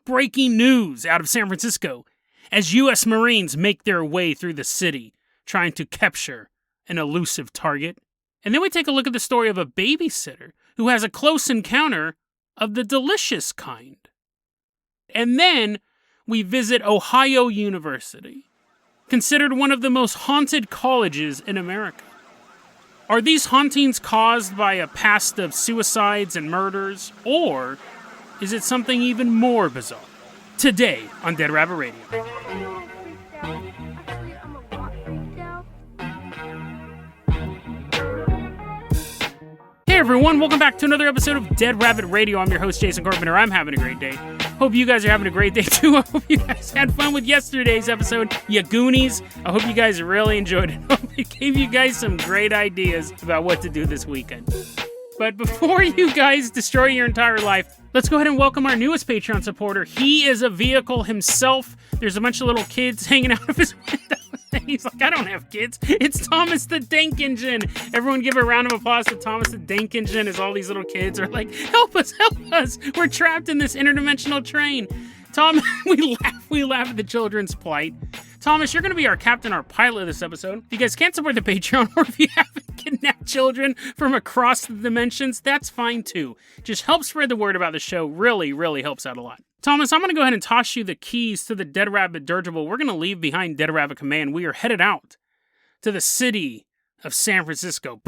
breaking news out of San Francisco as U.S. Marines make their way through the city, trying to capture an elusive target. And then we take a look at the story of a babysitter who has a close encounter of the delicious kind. And then we visit Ohio University, considered one of the most haunted colleges in America. Are these hauntings caused by a past of suicides and murders, or is it something even more bizarre? Today on Dead Rabbit Radio. Hey everyone, welcome back to another episode of Dead Rabbit Radio. I'm your host, Jason Carpenter. I'm having a great day. Hope you guys are having a great day too. I hope you guys had fun with yesterday's episode, ya Goonies. I hope you gupe really enjoyed it. I hope it gave you guys some great ideas about what to do this weekend. But before you guys destroy your entire life, let's go ahead and welcome our newest Patreon supporter. He is a vehicle himself. There's a bunch of little kids hanging out of his window. He's like, I don't have kids. It's Thomas the Dank Engine. Everyone give a round of applause to Thomas the Dank Engine as all these little kids are like, help us, help us. We're trapped in this interdimensional train. Tom, we laugh at the children's plight. Thomas, you're going to be our captain, our pilot this episode. If you guys can't support the Patreon, or if you haven't kidnapped children from across the dimensions, that's fine too. Just help spread the word about the show. Really, really helps out a lot. Thomas, I'm going to go ahead and toss you the keys to the Dead Rabbit dirigible. We're going to leave behind Dead Rabbit Command. We are headed out to the city of San Francisco.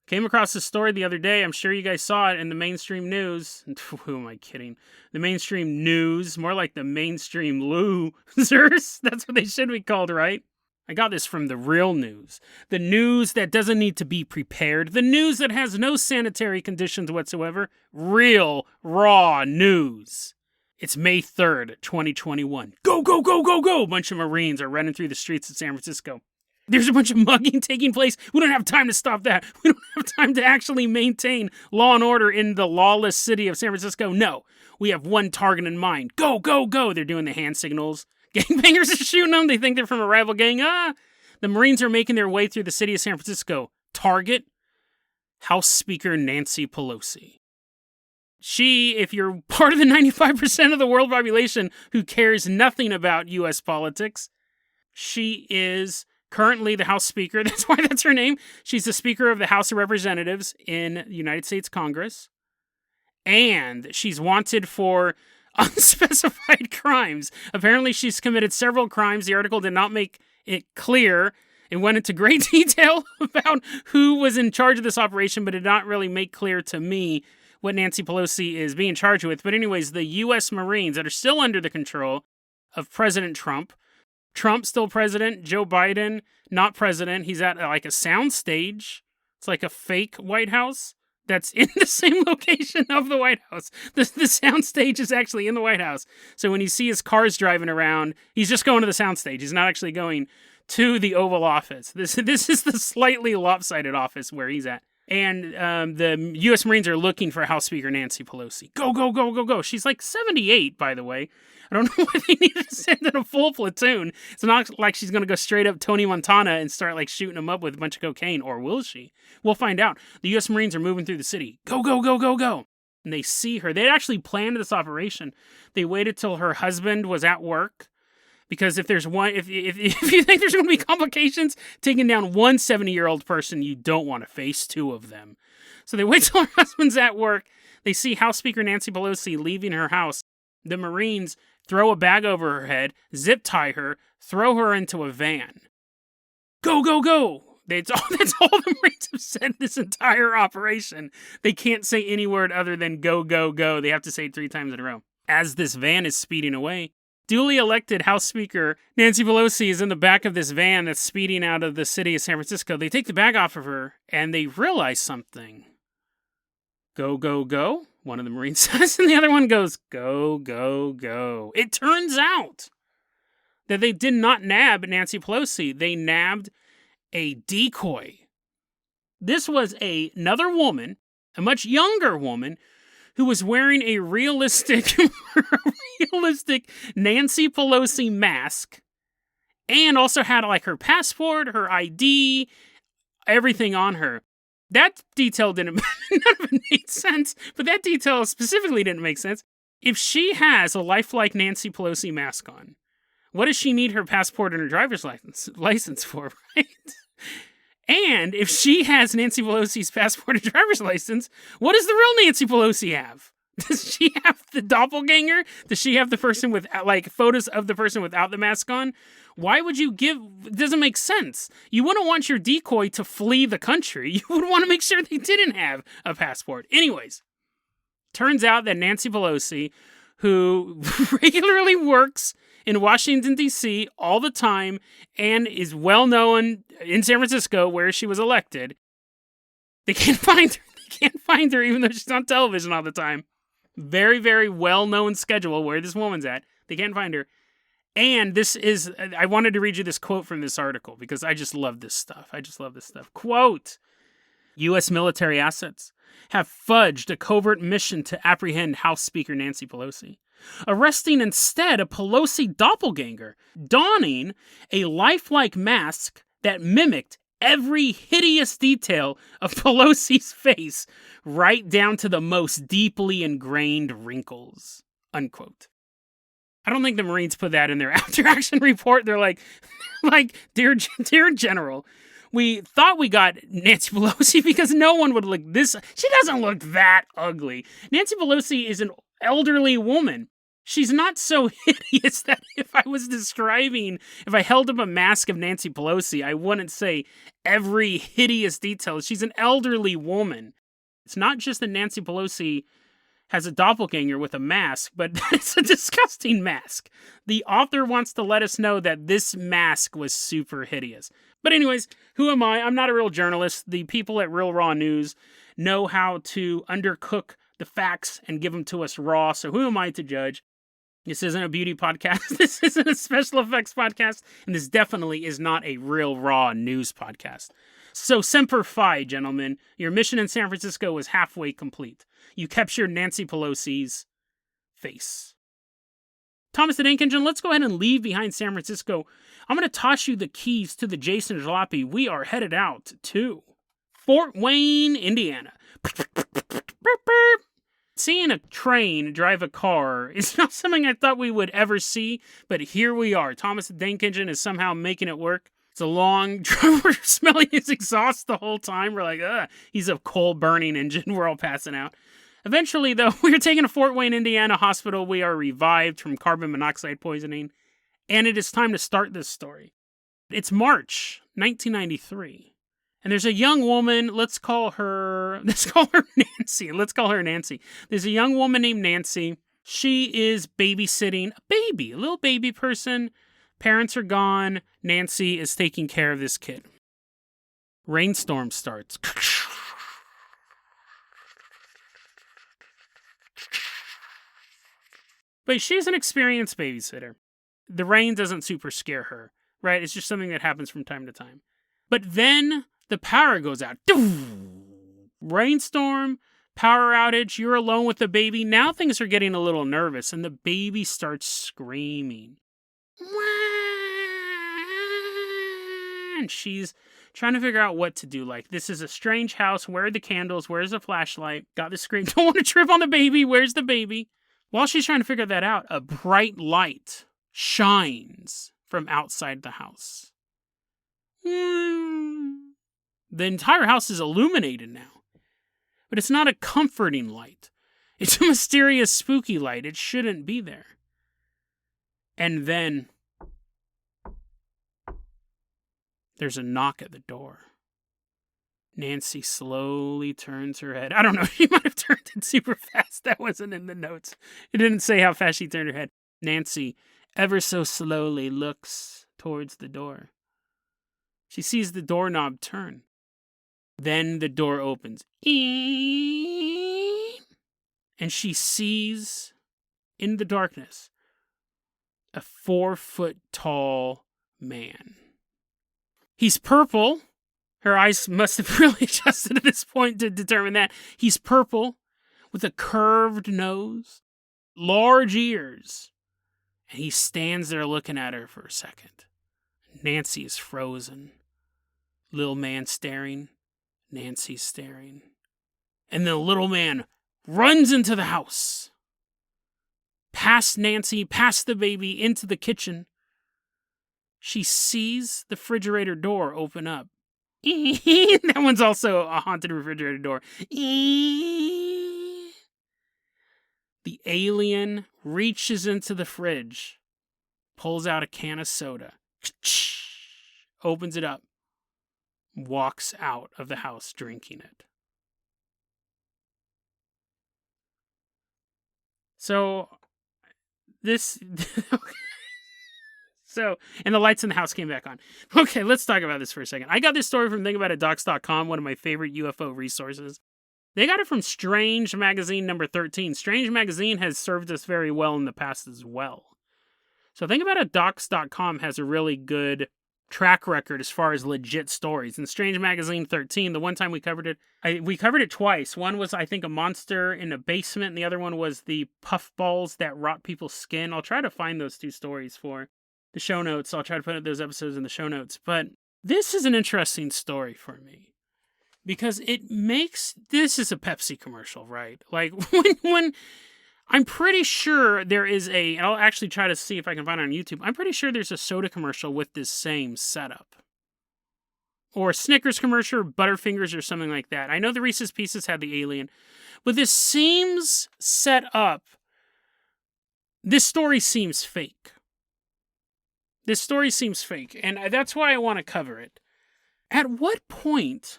Came across this story the other day. I'm sure you guys saw it in the mainstream news. Who am I kidding? The mainstream news, more like the mainstream losers. That's what they should be called, right? I got this from the real news. The news that doesn't need to be prepared. The news that has no sanitary conditions whatsoever. Real, raw news. It's May 3rd, 2021. Go, go, go, go, go! A bunch of Marines are running through the streets of San Francisco. There's a bunch of mugging taking place. We don't have time to stop that. We don't have time to actually maintain law and order in the lawless city of San Francisco. No, we have one target in mind. Go, go, go! They're doing the hand signals. Gangbangers are shooting them. They think they're from a rival gang. The Marines are making their way through the city of San Francisco. Target, House Speaker Nancy Pelosi. She, if you're part of the 95% of the world population who cares nothing about U.S. politics, she is currently the House Speaker. That's why that's her name. She's the Speaker of the House of Representatives in the United States Congress. And she's wanted for unspecified crimes. Apparently, she's committed several crimes. The article did not make it clear. It went into great detail about who was in charge of this operation, but did not really make clear to me what Nancy Pelosi is being charged with. But anyways, the U.S. Marines that are still under the control of President Trump. Trump still president. Joe Biden not president. He's at like a sound stage. It's like a fake White House that's in the same location of the White House. The sound stage is actually in the White House. So when you see his cars driving around, he's just going to the sound stage. He's not actually going to the Oval Office. This is the slightly lopsided office where he's at. And the U.S. Marines are looking for House Speaker Nancy Pelosi. Go, go, go, go, go. She's like 78, by the way. I don't know why they needed to send in a full platoon. It's not like she's going to go straight up Tony Montana and start like shooting them up with a bunch of cocaine. Or will she? We'll find out. The U.S. Marines are moving through the city. Go, go, go, go, go. And they see her. They actually planned this operation. They waited till her husband was at work. Because if there's one, if you think there's going to be complications, taking down one 70-year-old person, you don't want to face two of them. So they wait till her husband's at work. They see House Speaker Nancy Pelosi leaving her house. The Marines throw a bag over her head, zip tie her, throw her into a van. Go, go, go! That's all the Marines have said this entire operation. They can't say any word other than go, go, go. They have to say it 3 times in a row. As this van is speeding away, duly elected House Speaker Nancy Pelosi is in the back of this van that's speeding out of the city of San Francisco. They take the bag off of her, and they realize something. Go, go, go, one of the Marines says, and the other one goes, go, go, go. It turns out that they did not nab Nancy Pelosi. They nabbed a decoy. This was another woman, a much younger woman, who was wearing a realistic Nancy Pelosi mask, and also had like her passport, her ID, everything on her. That detail didn't, none of it made sense, but that detail specifically didn't make sense. If she has a lifelike Nancy Pelosi mask on, what does she need her passport and her driver's license for, right? And if she has Nancy Pelosi's passport and driver's license, what does the real Nancy Pelosi have? Does she have the doppelganger? Does she have the person with, like, photos of the person without the mask on? Why would you give... It doesn't make sense. You wouldn't want your decoy to flee the country. You would want to make sure they didn't have a passport. Anyways, turns out that Nancy Pelosi, who regularly works in Washington, D.C. all the time and is well known in San Francisco where she was elected, they can't find her. They can't find her even though she's on television all the time. Very, very well-known schedule where this woman's at. They can't find her. And this is, I wanted to read you this quote from this article because I just love this stuff. Quote, U.S. military assets have fudged a covert mission to apprehend House Speaker Nancy Pelosi, arresting instead a Pelosi doppelganger, donning a lifelike mask that mimicked every hideous detail of Pelosi's face, right down to the most deeply ingrained wrinkles. Unquote. I don't think the Marines put that in their after-action report. They're like, dear General, we thought we got Nancy Pelosi because no one would look this. She doesn't look that ugly. Nancy Pelosi is an elderly woman. She's not so hideous that if I held up a mask of Nancy Pelosi, I wouldn't say every hideous detail. She's an elderly woman. It's not just that Nancy Pelosi has a doppelganger with a mask, but it's a disgusting mask. The author wants to let us know that this mask was super hideous. But anyways, who am I? I'm not a real journalist. The people at Real Raw News know how to undercook the facts and give them to us raw, so who am I to judge? This isn't a beauty podcast. This isn't a special effects podcast. And this definitely is not a Real Raw News podcast. So Semper Fi, gentlemen. Your mission in San Francisco was halfway complete. You captured Nancy Pelosi's face. Thomas the Tank Engine, let's go ahead and leave behind San Francisco. I'm going to toss you the keys to the Jason Jalopy. We are headed out to Fort Wayne, Indiana. Seeing a train drive a car is not something I thought we would ever see, but here we are. Thomas the Tank Engine is somehow making it work. It's a long drive. We're smelling his exhaust the whole time. We're like, he's a coal-burning engine. We're all passing out. Eventually, though, we are taken to Fort Wayne, Indiana hospital. We are revived from carbon monoxide poisoning, and it is time to start this story. It's March 1993. And there's a young woman, let's call her Nancy. There's a young woman named Nancy. She is babysitting a little baby person. Parents are gone. Nancy is taking care of this kid. Rainstorm starts. But she's an experienced babysitter. The rain doesn't super scare her, right? It's just something that happens from time to time. But then the power goes out. Rainstorm, power outage, you're alone with the baby. Now things are getting a little nervous, and the baby starts screaming. And she's trying to figure out what to do. Like, this is a strange house. Where are the candles? Where's the flashlight? Got the screen. Don't want to trip on the baby. Where's the baby? While she's trying to figure that out, a bright light shines from outside the house. The entire house is illuminated now. But it's not a comforting light. It's a mysterious, spooky light. It shouldn't be there. And then there's a knock at the door. Nancy slowly turns her head. I don't know, she might have turned it super fast. That wasn't in the notes. It didn't say how fast she turned her head. Nancy, ever so slowly, looks towards the door. She sees the doorknob turn. Then the door opens. And she sees, in the darkness, a 4-foot-tall man. He's purple. Her eyes must have really adjusted at this point to determine that. He's purple, with a curved nose, large ears. And he stands there looking at her for a second. Nancy is frozen. Little man staring. Nancy's staring. And the little man runs into the house. Past Nancy, past the baby, into the kitchen. She sees the refrigerator door open up. That one's also a haunted refrigerator door. The alien reaches into the fridge, pulls out a can of soda, opens it up, walks out of the house drinking it. So, and the lights in the house came back on. Okay, let's talk about this for a second. I got this story from thinkaboutitdocs.com, one of my favorite UFO resources. They got it from Strange Magazine number 13. Strange Magazine has served us very well in the past as well. So thinkaboutitdocs.com has a really good track record as far as legit stories. In Strange Magazine 13, the one time we covered it, we covered it twice. One was, I think, a monster in a basement, and the other one was the puffballs that rot people's skin. I'll try to find those two stories for the show notes. I'll try to put those episodes in the show notes. But this is an interesting story for me because this is a Pepsi commercial, right? Like when I'm pretty sure there is and I'll actually try to see if I can find it on YouTube. I'm pretty sure there's a soda commercial with this same setup. Or a Snickers commercial, or Butterfingers, or something like that. I know the Reese's Pieces had the alien. But this seems set up. This story seems fake. This story seems fake, and that's why I want to cover it. At what point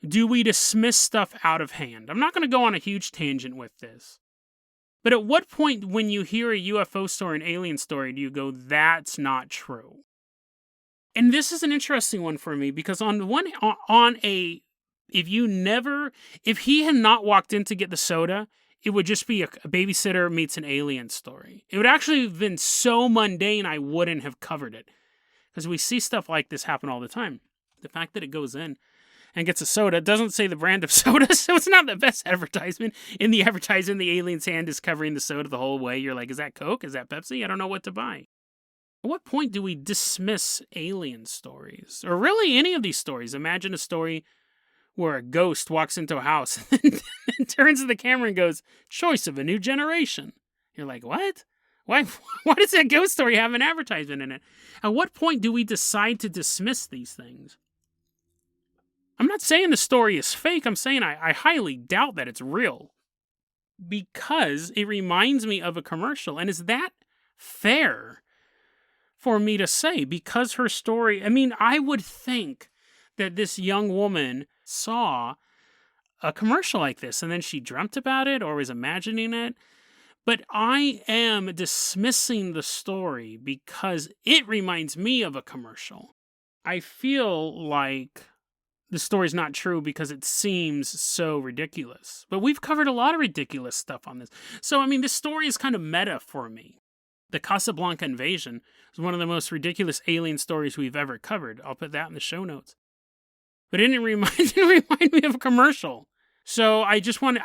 do we dismiss stuff out of hand? I'm not going to go on a huge tangent with this. But at what point when you hear a UFO story, an alien story, do you go, that's not true? And this is an interesting one for me, because if he had not walked in to get the soda, it would just be a babysitter meets an alien story. It would actually have been so mundane I wouldn't have covered it. Because we see stuff like this happen all the time. The fact that it goes in and gets a soda doesn't say the brand of soda, so it's not the best advertisement. In the advertisement, the alien's hand is covering the soda the whole way. You're like, is that Coke? Is that Pepsi? I don't know what to buy. At what point do we dismiss alien stories? Or really any of these stories? Imagine a story where a ghost walks into a house and turns to the camera and goes, choice of a new generation. You're like, what? Why does that ghost story have an advertisement in it? At what point do we decide to dismiss these things? I'm not saying the story is fake. I'm saying I highly doubt that it's real. Because it reminds me of a commercial. And is that fair for me to say? Because her story, I would think that this young woman saw a commercial like this and then she dreamt about it or was imagining it. But I am dismissing the story because it reminds me of a commercial. I feel like the story's not true because it seems so ridiculous. But we've covered a lot of ridiculous stuff on this. So, this story is kind of meta for me. The Casablanca invasion is one of the most ridiculous alien stories we've ever covered. I'll put that in the show notes. But it didn't remind me of a commercial. So I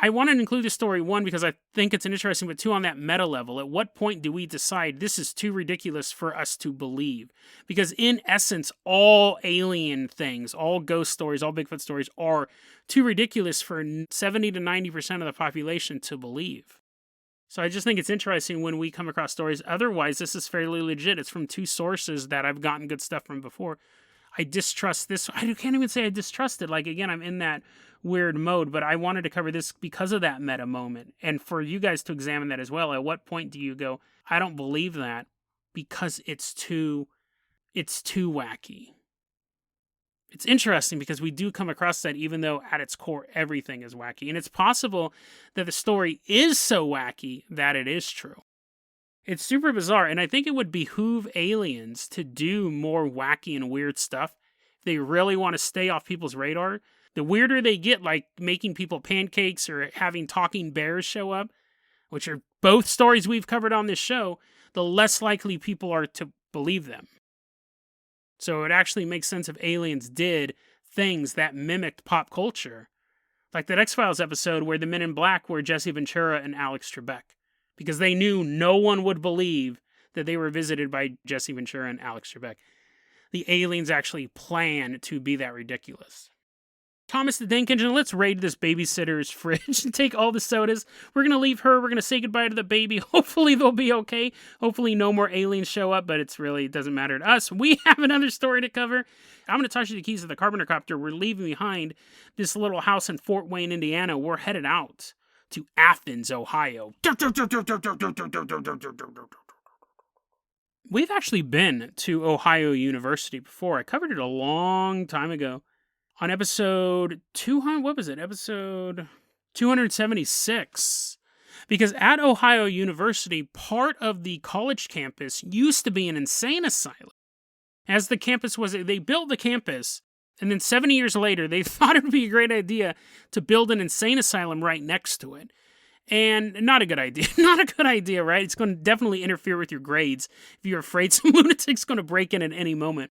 wanted to include this story, one, because I think it's interesting, but two, on that meta level. At what point do we decide this is too ridiculous for us to believe? Because in essence, all alien things, all ghost stories, all Bigfoot stories are too ridiculous for 70 to 90% of the population to believe. So I just think it's interesting when we come across stories. Otherwise, this is fairly legit. It's from two sources that I've gotten good stuff from before. I distrust this. I can't even say I distrust it. Like, again, I'm in that weird mode, but I wanted to cover this because of that meta moment. And for you guys to examine that as well. At what point do you go, I don't believe that because it's too wacky? It's interesting because we do come across that, even though at its core, everything is wacky. And it's possible that the story is so wacky that it is true. It's super bizarre, and I think it would behoove aliens to do more wacky and weird stuff if they really want to stay off people's radar. The weirder they get, like making people pancakes or having talking bears show up, which are both stories we've covered on this show, the less likely people are to believe them. So it actually makes sense if aliens did things that mimicked pop culture. Like that X-Files episode where the Men in Black were Jesse Ventura and Alex Trebek. Because they knew no one would believe that they were visited by Jesse Ventura and Alex Trebek. The aliens actually planned to be that ridiculous. Thomas the Tank Engine, let's raid this babysitter's fridge and take all the sodas. We're going to leave her. We're going to say goodbye to the baby. Hopefully they'll be okay. Hopefully no more aliens show up, but it doesn't matter to us. We have another story to cover. I'm going to toss you the keys to the Carpenter copter. We're leaving behind this little house in Fort Wayne, Indiana. We're headed out to Athens, Ohio. We've actually been to Ohio University before. I covered it a long time ago. On episode 276. Because at Ohio University, part of the college campus used to be an insane asylum. As the campus they built the campus, and then 70 years later, they thought it would be a great idea to build an insane asylum right next to it. And not a good idea. Not a good idea, right? It's going to definitely interfere with your grades if you're afraid some lunatic's going to break in at any moment.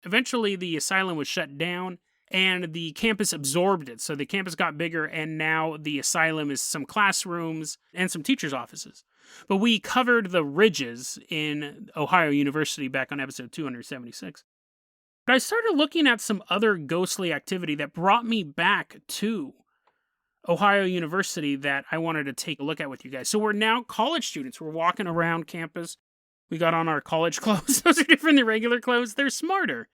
Eventually, the asylum was shut down, and the campus absorbed it. So the campus got bigger, and now the asylum is some classrooms and some teachers' offices. But we covered the ridges in Ohio University back on episode 276. But I started looking at some other ghostly activity that brought me back to Ohio University that I wanted to take a look at with you guys. So we're now college students. We're walking around campus. We got on our college clothes. Those are different than regular clothes. They're smarter.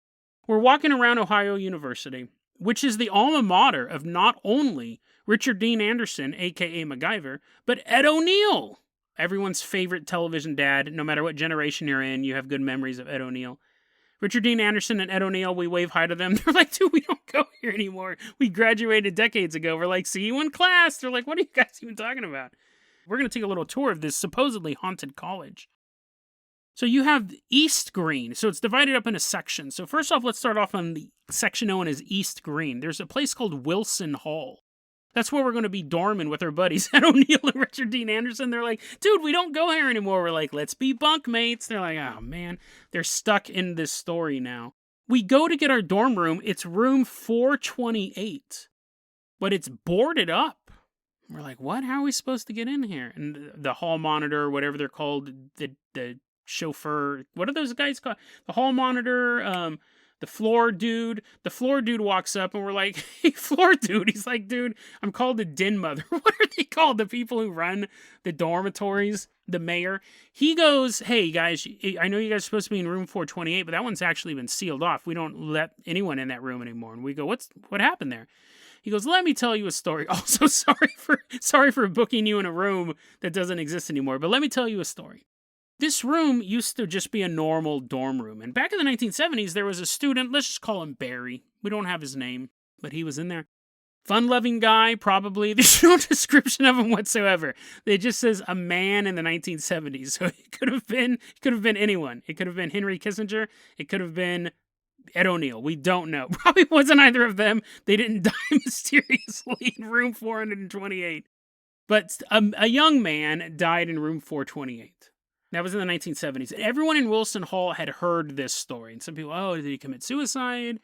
We're walking around Ohio University, which is the alma mater of not only Richard Dean Anderson, a.k.a. MacGyver, but Ed O'Neill. Everyone's favorite television dad. No matter what generation you're in, you have good memories of Ed O'Neill. Richard Dean Anderson and Ed O'Neill, we wave hi to them. They're like, dude, we don't go here anymore. We graduated decades ago. We're like, see you in class. They're like, what are you guys even talking about? We're going to take a little tour of this supposedly haunted college. So you have East Green. So it's divided up into sections. So first off, let's start off on the section known as East Green. There's a place called Wilson Hall. That's where we're going to be dorming with our buddies, Ed O'Neill and Richard Dean Anderson. They're like, dude, we don't go here anymore. We're like, let's be bunkmates. They're like, oh, man. They're stuck in this story now. We go to get our dorm room. It's room 428, but it's boarded up. We're like, what? How are we supposed to get in here? And the hall monitor, whatever they're called, the chauffeur, what are those guys called? The hall monitor, the floor dude walks up and we're like, hey, floor dude. He's like, dude, I'm called the den mother. What are they called? The people who run the dormitories, the mayor. He goes, hey guys, I know you guys are supposed to be in room 428, but that one's actually been sealed off. We don't let anyone in that room anymore. And we go, what happened there? He goes, let me tell you a story. Also, sorry for booking you in a room that doesn't exist anymore, but let me tell you a story. This room used to just be a normal dorm room. And back in the 1970s, there was a student, let's just call him Barry. We don't have his name, but he was in there. Fun-loving guy, probably. There's no description of him whatsoever. It just says a man in the 1970s. So it could have been anyone. It could have been Henry Kissinger. It could have been Ed O'Neill. We don't know. Probably wasn't either of them. They didn't die mysteriously in room 428. But a young man died in room 428. That was in the 1970s. Everyone in Wilson Hall had heard this story. And some people, oh, did he commit suicide?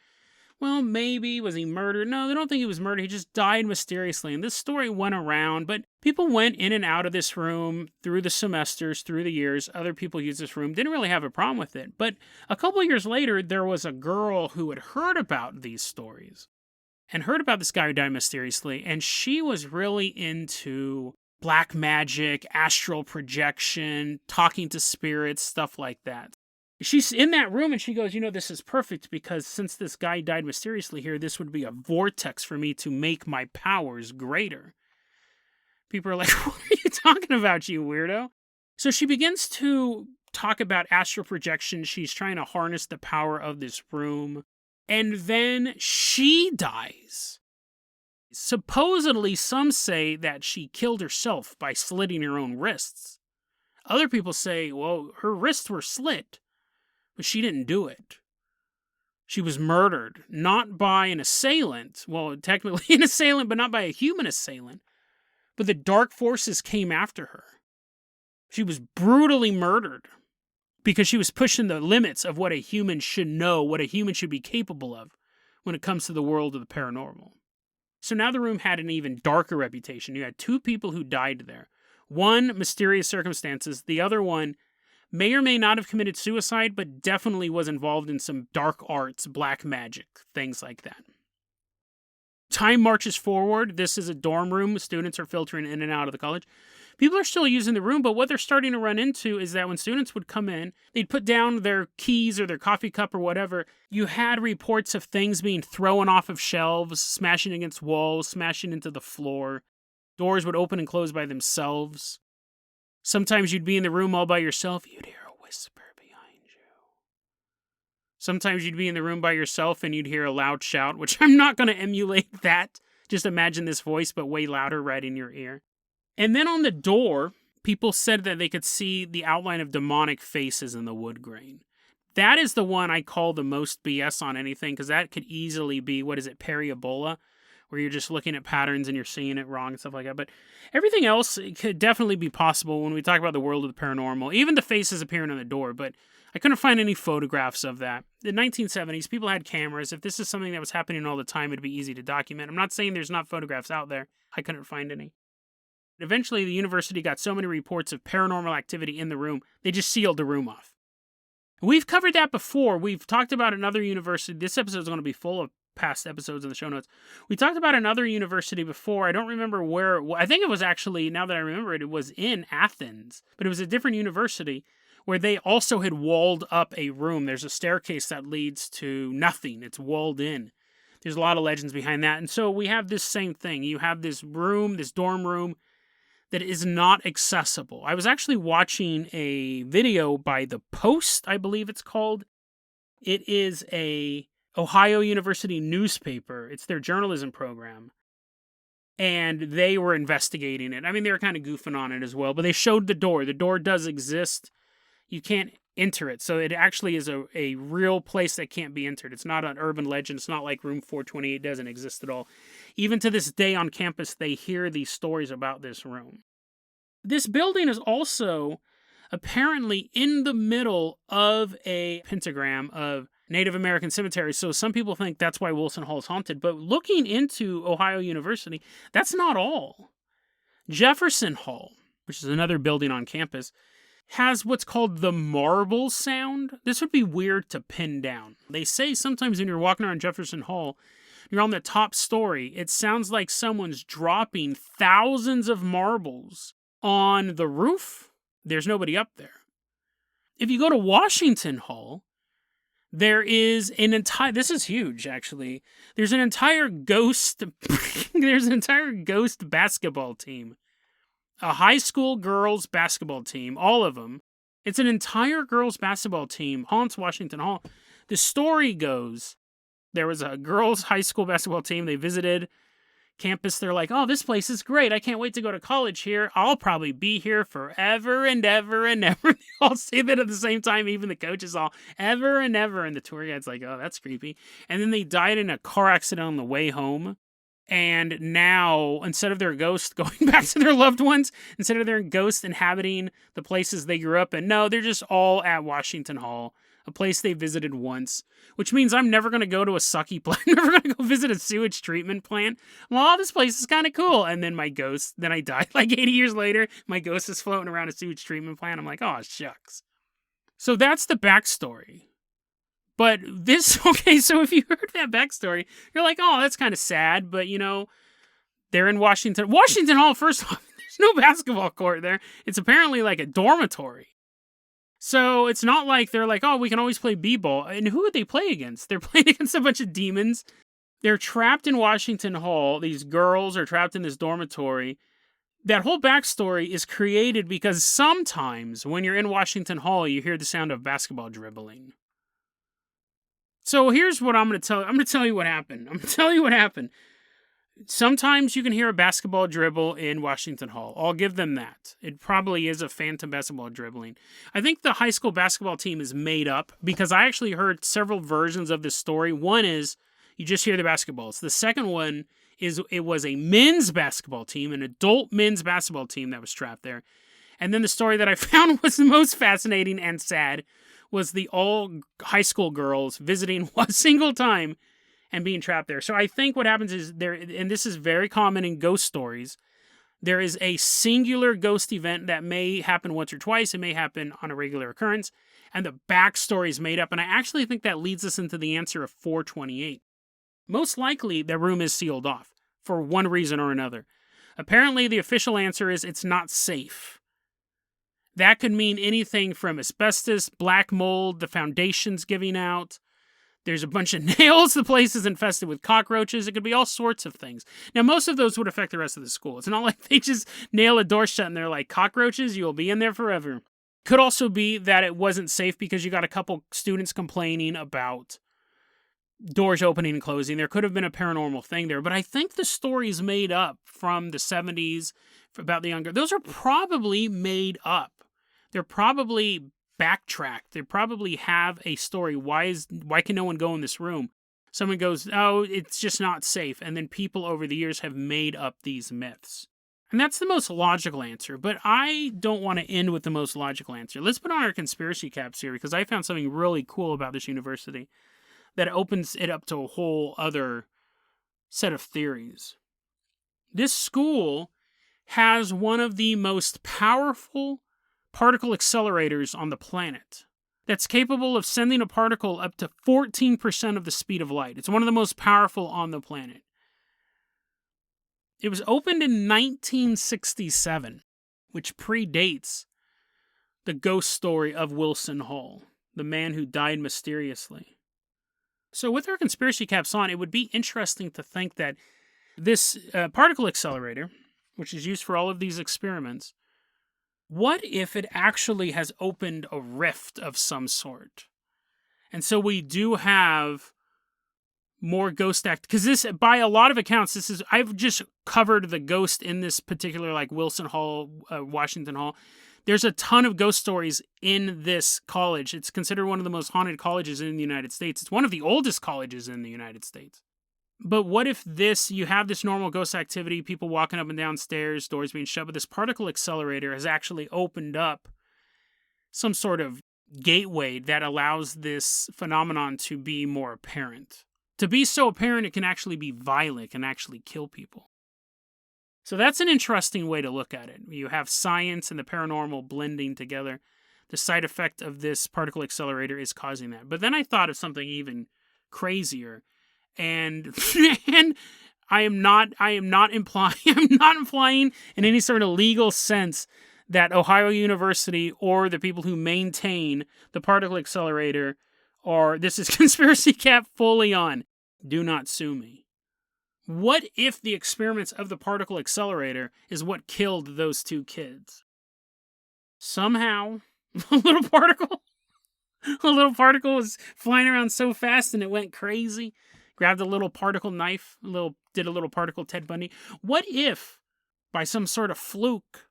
Well, maybe. Was he murdered? No, they don't think he was murdered. He just died mysteriously. And this story went around, but people went in and out of this room through the semesters, through the years. Other people used this room, didn't really have a problem with it. But a couple of years later, there was a girl who had heard about these stories and heard about this guy who died mysteriously. And she was really into black magic, astral projection, talking to spirits, stuff like that. She's in that room and she goes, this is perfect because since this guy died mysteriously here, this would be a vortex for me to make my powers greater. People are like, what are you talking about, you weirdo? So she begins to talk about astral projection. She's trying to harness the power of this room. And then she dies. Supposedly, some say that she killed herself by slitting her own wrists. Other people say, well, her wrists were slit, but she didn't do it. She was murdered, not by an assailant. Well, technically an assailant, but not by a human assailant. But the dark forces came after her. She was brutally murdered because she was pushing the limits of what a human should know, what a human should be capable of when it comes to the world of the paranormal. So now the room had an even darker reputation. You had two people who died there. One, mysterious circumstances. The other one may or may not have committed suicide, but definitely was involved in some dark arts, black magic, things like that. Time marches forward. This is a dorm room. Students are filtering in and out of the college. People are still using the room, but what they're starting to run into is that when students would come in, they'd put down their keys or their coffee cup or whatever. You had reports of things being thrown off of shelves, smashing against walls, smashing into the floor. Doors would open and close by themselves. Sometimes you'd be in the room all by yourself. You'd hear a whisper behind you. Sometimes you'd be in the room by yourself and you'd hear a loud shout, which I'm not going to emulate that. Just imagine this voice, but way louder right in your ear. And then on the door, people said that they could see the outline of demonic faces in the wood grain. That is the one I call the most BS on anything, because that could easily be, parabola, where you're just looking at patterns and you're seeing it wrong and stuff like that. But everything else could definitely be possible when we talk about the world of the paranormal. Even the faces appearing on the door, but I couldn't find any photographs of that. In the 1970s, people had cameras. If this is something that was happening all the time, it'd be easy to document. I'm not saying there's not photographs out there. I couldn't find any. Eventually, the university got so many reports of paranormal activity in the room, they just sealed the room off. We've covered that before. We've talked about another university. This episode is going to be full of past episodes in the show notes. We talked about another university before. I don't remember where. I think it was actually, now that I remember it, it was in Athens. But it was a different university where they also had walled up a room. There's a staircase that leads to nothing. It's walled in. There's a lot of legends behind that. And so we have this same thing. You have this room, this dorm room, that is not accessible. I was actually watching a video by The Post, I believe it's called. It is a Ohio University newspaper. It's their journalism program. And they were investigating it. I mean, they were kind of goofing on it as well, but they showed the door. The door does exist. You can't enter it. So it actually is a real place that can't be entered. It's not an urban legend. It's not like Room 428 doesn't exist at all. Even to this day on campus, they hear these stories about this room. This building is also apparently in the middle of a pentagram of Native American cemeteries. So some people think that's why Wilson Hall is haunted. But looking into Ohio University, that's not all. Jefferson Hall, which is another building on campus, has what's called the marble sound. This would be weird to pin down. They say sometimes when you're walking around Jefferson Hall, you're on the top story, it sounds like someone's dropping thousands of marbles on the roof. There's nobody up there. If you go to Washington Hall, there is an entire, this is huge actually, there's an entire ghost basketball team. A high school girls basketball team, all of them. It's an entire girls basketball team haunts Washington Hall. The story goes, there was a girls high school basketball team. They visited campus. They're like, oh, this place is great. I can't wait to go to college here. I'll probably be here forever and ever and ever. They all say that at the same time. Even the coaches all, ever and ever. And the tour guide's like, oh, that's creepy. And then they died in a car accident on the way home. And now, instead of their ghosts going back to their loved ones, instead of their ghosts inhabiting the places they grew up in, no, they're just all at Washington Hall, a place they visited once, which means I'm never going to go to a sucky plant. I'm never going to go visit a sewage treatment plant. Well, this place is kind of cool. And then my ghost, then I died like 80 years later. My ghost is floating around a sewage treatment plant. I'm like, oh, shucks. So that's the backstory. But this, okay, so if you heard that backstory, you're like, oh, that's kind of sad. But, you know, they're in Washington. Washington Hall, first off, there's no basketball court there. It's apparently like a dormitory. So it's not like they're like, oh, we can always play b-ball. And who would they play against? They're playing against a bunch of demons. They're trapped in Washington Hall. These girls are trapped in this dormitory. That whole backstory is created because sometimes when you're in Washington Hall, you hear the sound of basketball dribbling. So here's what I'm going to tell you. I'm going to tell you what happened. Sometimes you can hear a basketball dribble in Washington Hall. I'll give them that. It probably is a phantom basketball dribbling. I think the high school basketball team is made up because I actually heard several versions of this story. One is you just hear the basketballs. The second one is it was a men's basketball team, an adult men's basketball team that was trapped there. And then the story that I found was the most fascinating and sad was the all high school girls visiting one single time and being trapped there. So I think what happens is there, and this is very common in ghost stories, there is a singular ghost event that may happen once or twice. It may happen on a regular occurrence, and the backstory is made up. And I actually think that leads us into the answer of 428. Most likely, the room is sealed off for one reason or another. Apparently, the official answer is it's not safe. That could mean anything from asbestos, black mold, the foundation's giving out. There's a bunch of nails. The place is infested with cockroaches. It could be all sorts of things. Now, most of those would affect the rest of the school. It's not like they just nail a door shut and they're like, cockroaches, you'll be in there forever. Could also be that it wasn't safe because you got a couple students complaining about doors opening and closing. There could have been a paranormal thing there, but I think the stories made up from the 70s about the younger, those are probably made up. They're probably backtracked. They probably have a story. Why can no one go in this room? Someone goes, oh, it's just not safe. And then people over the years have made up these myths. And that's the most logical answer, but I don't want to end with the most logical answer. Let's put on our conspiracy caps here because I found something really cool about this university that opens it up to a whole other set of theories. This school has one of the most powerful particle accelerators on the planet that's capable of sending a particle up to 14% of the speed of light. It's one of the most powerful on the planet. It was opened in 1967, which predates the ghost story of Wilson Hall, the man who died mysteriously. So with our conspiracy caps on, it would be interesting to think that this particle accelerator, which is used for all of these experiments, what if it actually has opened a rift of some sort? And so we do have more ghost because this, by a lot of accounts, I've just covered the ghost in this particular, like Wilson Hall, Washington Hall. There's a ton of ghost stories in this college. It's considered one of the most haunted colleges in the United States. It's one of the oldest colleges in the United States. But what if you have this normal ghost activity, people walking up and down stairs, doors being shut, but this particle accelerator has actually opened up some sort of gateway that allows this phenomenon to be more apparent. To be so apparent, it can actually be violent, can actually kill people. So that's an interesting way to look at it. You have science and the paranormal blending together. The side effect of this particle accelerator is causing that. But then I thought of something even crazier. And I am not implying in any sort of legal sense that Ohio University or the people who maintain the particle accelerator this is conspiracy cap fully on. Do not sue me. What if the experiments of the particle accelerator is what killed those two kids? Somehow, a little particle was flying around so fast and it went crazy. Grabbed a little particle knife, did a little particle Ted Bundy. What if, by some sort of fluke,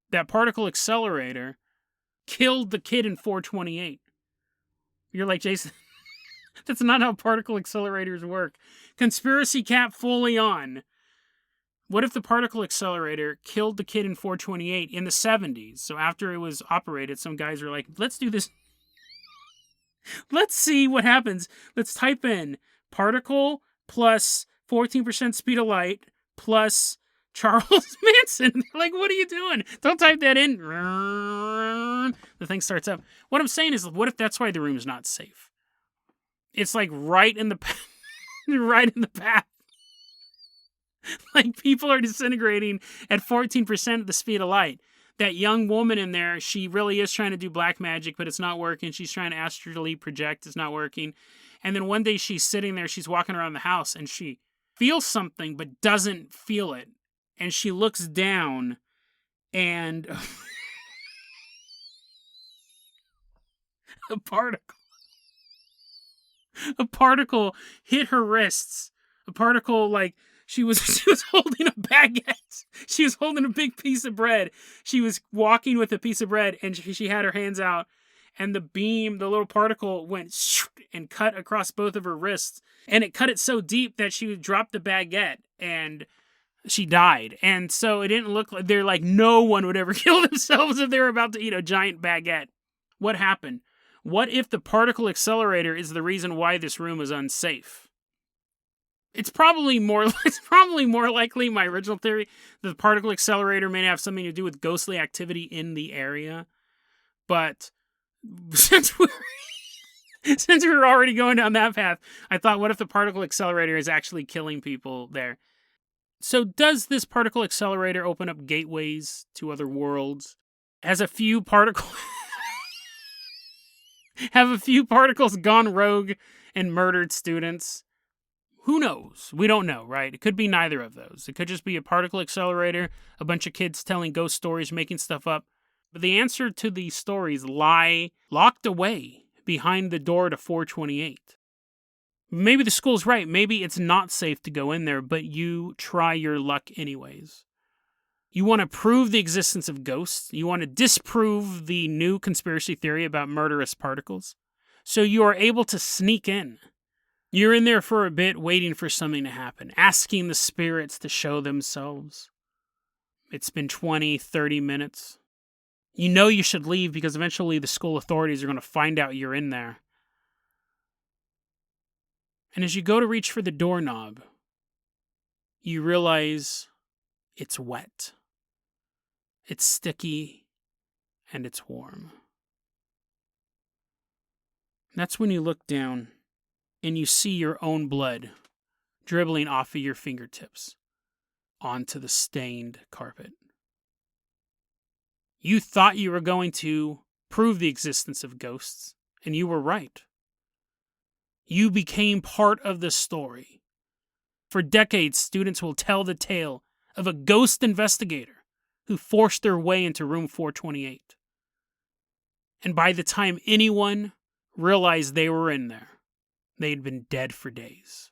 that particle accelerator killed the kid in 428? You're like, Jason, that's not how particle accelerators work. Conspiracy cap fully on. What if the particle accelerator killed the kid in 428 in the 70s? So after it was operated, some guys were like, let's do this. Let's see what happens. Let's type in particle plus 14% speed of light plus Charles Manson. Like, what are you doing? Don't type that in. The thing starts up. What I'm saying is, what if that's why the room is not safe? It's like right in the path. Right in the path. Like, people are disintegrating at 14% of the speed of light. That young woman in there, she really is trying to do black magic, but it's not working. She's trying to astrally project. It's not working. And then one day she's sitting there, she's walking around the house, and she feels something, but doesn't feel it. And she looks down, and a particle hit her wrists. A particle, like, she was holding a baguette. She was holding a big piece of bread. She was walking with a piece of bread, and she had her hands out, and the little particle went and cut across both of her wrists, and it cut it so deep that she dropped the baguette, and she died. And so it didn't look like, they're like, no one would ever kill themselves if they were about to eat a giant baguette. What happened? What if the particle accelerator is the reason why this room is unsafe? It's probably more likely, my original theory, that the particle accelerator may have something to do with ghostly activity in the area. But since Since we were already going down that path, I thought, what if the particle accelerator is actually killing people there? So does this particle accelerator open up gateways to other worlds? Has a few particles gone rogue and murdered students? Who knows? We don't know, right? It could be neither of those. It could just be a particle accelerator, a bunch of kids telling ghost stories, making stuff up. But the answer to these stories lie locked away behind the door to 428. Maybe the school's right. Maybe it's not safe to go in there, but you try your luck anyways. You want to prove the existence of ghosts. You want to disprove the new conspiracy theory about murderous particles. So you are able to sneak in. You're in there for a bit waiting for something to happen, asking the spirits to show themselves. It's been 20, 30 minutes. You know you should leave because eventually the school authorities are going to find out you're in there. And as you go to reach for the doorknob, you realize it's wet. It's sticky, and it's warm. That's when you look down and you see your own blood dribbling off of your fingertips onto the stained carpet. You thought you were going to prove the existence of ghosts, and you were right. You became part of the story. For decades, students will tell the tale of a ghost investigator who forced their way into room 428. And by the time anyone realized they were in there, they'd been dead for days.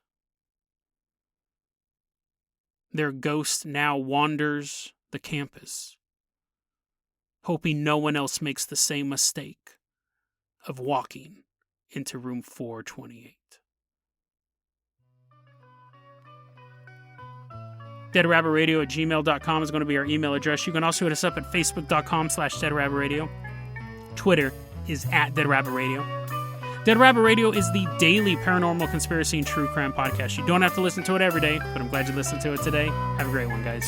Their ghost now wanders the campus, hoping no one else makes the same mistake of walking into room 428. deadrabbitradio@gmail.com is going to be our email address. You can also hit us up at facebook.com/deadrabbitradio. Twitter is @deadrabbitradio. Dead Rabbit Radio is the daily paranormal conspiracy and true crime podcast. You don't have to listen to it every day, but I'm glad you listened to it today. Have a great one, guys.